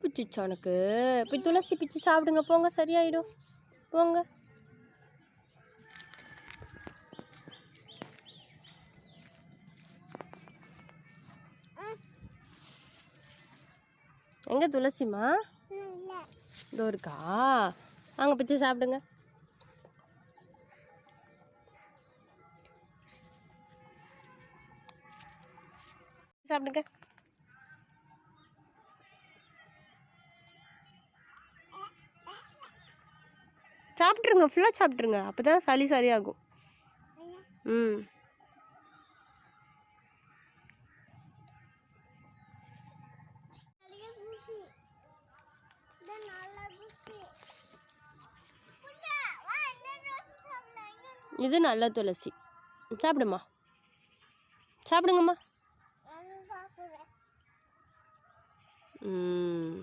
பிடிச்சிச்சா உனக்கு? போய் துளசி பிச்சு சாப்பிடுங்க போங்க, சரியாயிடும். போங்க. எங்க துளசிமா? இதோ இருக்கா? வாங்க பிச்சு சாப்பிடுங்க. சாப்பிடுங்க. சாப்பிட்ருங்க, ஃபுல்லாக சாப்பிட்ருங்க. அப்போ தான் சளி சரியாகும். ம். இது நல்ல துளசி. சாப்பிடுமா, சாப்பிடுங்கம்மா. ம்.